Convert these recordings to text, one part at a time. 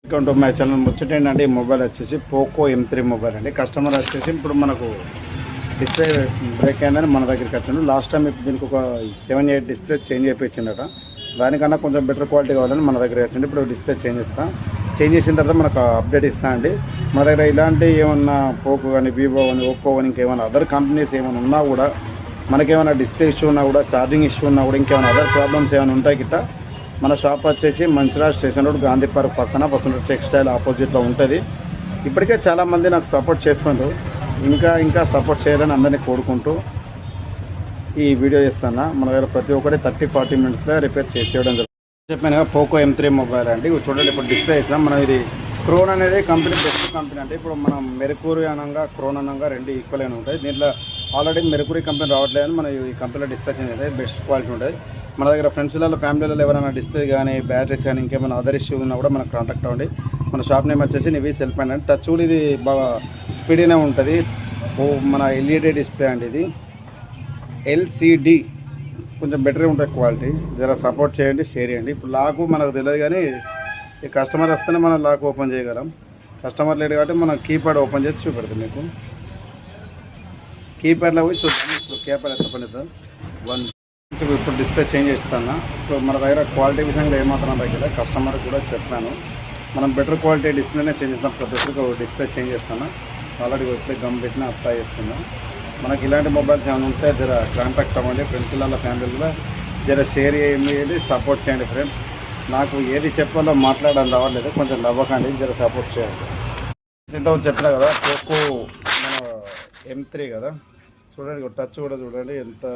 Welcome to my channel. ముచ్చట ఏంటంటే ఈ మొబైల్ వచ్చేసి పోకో M3 మొబైల్ అండి. కస్టమర్ వచ్చేసి ఇప్పుడు మనకు డిస్ప్లే బ్రేక్ అయిందని మన దగ్గరికి వచ్చాను. లాస్ట్ టైం దీనికి ఒక 7-8 డిస్ప్లే చేంజ్ అయిపోయిందట. దానికన్నా కొంచెం బెటర్ క్వాలిటీ కావాలని మన దగ్గర వచ్చింది. ఇప్పుడు డిస్ప్లే చేంజ్ చేసిన తర్వాత మనకు అప్డేట్ ఇస్తా అండి. మన దగ్గర ఇలాంటి ఏమన్నా పోకో కానీ, వివో కానీ, ఒప్పో కానీ, ఇంకేమైనా అదర్ కంపెనీస్ ఏమైనా ఉన్నా కూడా, మనకేమైనా డిస్ప్లే ఇష్యూ ఉన్నా కూడా, ఛార్జింగ్ ఇష్యూ ఉన్నా కూడా, ఇంకేమైనా అదర్ ప్రాబ్లమ్స్ ఏమైనా ఉంటాయి గిట్ట మన షాప్ వచ్చేసి Mancherial station road, Gandhi park పక్కన వసంత టెక్స్టైల్ ఆపోజిట్లో ఉంటుంది. ఇప్పటికే చాలామంది నాకు సపోర్ట్ చేస్తుండ్రు. ఇంకా సపోర్ట్ చేయాలని అందరినీ కోరుకుంటూ ఈ వీడియో చేస్తాను. మన దగ్గర ప్రతి ఒక్కటి 30-40 మినిట్స్లో రిపేర్ చేసేయడం జరుగుతుంది. చెప్పాను కదా, పోకో M3 మొబైల్ అండి. చూడండి, ఇప్పుడు డిస్ప్లే ఇచ్చినాం. మనం ఇది క్రోన్ అనేది కంపెనీ బెస్ట్ కంపెనీ అంటే ఇప్పుడు మనం మెర్క్యూరీ అనంగా, క్రోన్ అనంగా రెండు ఈక్వల్ అయినా ఉంటాయి. దీంట్లో ఆల్రెడీ మెర్క్యూరీ కంపెనీ రావట్లేదని మనం ఈ కంపెనీలో డిస్ప్లే చేంజ్ అయితే బెస్ట్ క్వాలిటీ ఉంటుంది. మన దగ్గర ఫ్రెండ్స్లలో, ఫ్యామిలీలలో ఎవరైనా డిస్ప్లే కానీ, బ్యాటరీస్ కానీ, ఇంకేమైనా అదర్ ఇష్యూ ఉన్నా కూడా మనకు కాంటాక్ట్ అవ్వండి. మన షాప్ నేమ్ వచ్చేసి నివి సెల్ పాయింట్ అండి. టచ్ కూడా ఇది బాగా స్పీడ్గానే ఉంటుంది. మన ఎల్ఈడి డిస్ప్లే అండి. ఇది LCD కొంచెం బెటర్గా ఉంటుంది క్వాలిటీ. జర సపోర్ట్ చేయండి, షేర్ చేయండి. ఇప్పుడు లాకు మనకు తెలియదు కానీ ఈ కస్టమర్ వస్తేనే మనం లాక్ ఓపెన్ చేయగలం. కస్టమర్ లేడు కాబట్టి మనం కీప్యాడ్ ఓపెన్ చేసి చూపెడతాం. మీకు కీప్యాడ్లో పోయి చూద్దాం. ఇప్పుడు కీప్యాడ్ ఎంత పనిద్దాం. ఇప్పుడు డిస్ప్లే చేంజ్ చేస్తాను. ఇప్పుడు మన దగ్గర క్వాలిటీ విషయంలో ఏమాత్రం దగ్గర కస్టమర్ కూడా చెప్పాను. మనం బెటర్ క్వాలిటీ డిస్ప్లేనే చేంజ్ చేస్తాం. ప్రతి ఒక్కరికి డిస్ప్లే చేంజ్ చేస్తాను. ఆల్రెడీ డిస్ప్లే గమ్ పెట్టిన అప్లై చేస్తున్నాం. మనకి ఇలాంటి మొబైల్స్ ఏమైనా ఉంటే జర కాంటాక్ట్ అవ్వండి. ఫ్రెండ్స్లలో, ఫ్యామిలీలో జర షేర్ చేయండి, సపోర్ట్ చేయండి. ఫ్రెండ్స్, నాకు ఏది చెప్పాలో మాట్లాడాలి రావట్లేదు, కొంచెం నవ్వకండి, జర సపోర్ట్ చేయండి. ఇంతకు చెప్పినా కదా, పోకో మన M3 కదా. చూడండి, టచ్ కూడా చూడండి ఎంత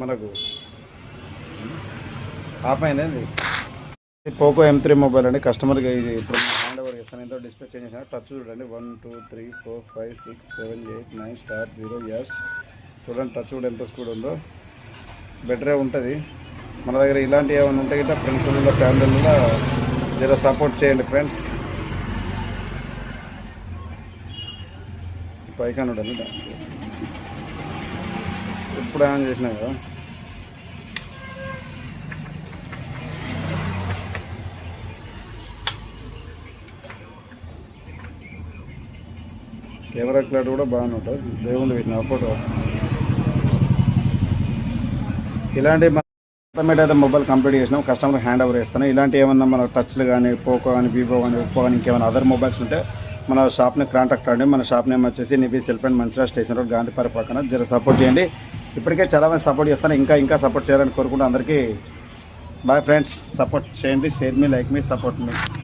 మనకు ఆఫ్ అయిందండి. పోకో M3 మొబైల్ అండి. కస్టమర్కి ఇది ఇప్పుడు హ్యాండ్ ఓవర్ చేస్తాను. ఎంతో డిస్ప్లే చేంజ్ చేసిన టచ్ చూడండి. 1 2 3 4 5 6 7 8 9 స్టార్ 0 యస్. చూడండి, టచ్ కూడా ఎంత స్పీడ్ ఉందో. బెటరే ఉంటుంది. మన దగ్గర ఇలాంటివి ఏమైనా ఉంటే గిట్ట ఫ్రెండ్స్లలో, ఫ్యామిలీలలో జర సపోర్ట్ చేయండి. ఫ్రెండ్స్, పైకాన్ ఉండండి. ఇప్పుడు ఆన్ చేసినా కదా. కెమెరా క్లారిటీ కూడా బాగానే ఉంటుంది. దేవుంది వీటిని ఫోటో. ఇలాంటి ఆటోమేటిక్ అయితే మొబైల్ కంప్లీట్ చేసినాం. కస్టమర్ హ్యాండ్ ఓవర్ చేస్తాను. ఇలాంటి ఏమన్నా మన టచ్లు కానీ, పోకో కానీ, వివో కానీ, ఒప్పో కానీ, ఇంకేమైనా అదర్ మొబైల్స్ ఉంటే మన షాప్ని కాంటాక్ట్ అవ్వండి. మన షాప్ నేమ్ వచ్చేసి నివి cell point, Mancherial station road, Gandhi park పక్కన. జర సపోర్ట్ చేయండి. ఇప్పటికే చాలామంది సపోర్ట్ చేస్తాను. ఇంకా సపోర్ట్ చేయాలని కోరుకుంటూ అందరికీ బాయ్ ఫ్రెండ్స్. సపోర్ట్ చేయండి, షేర్ మీ, లైక్ మీ, సపోర్ట్ మీ.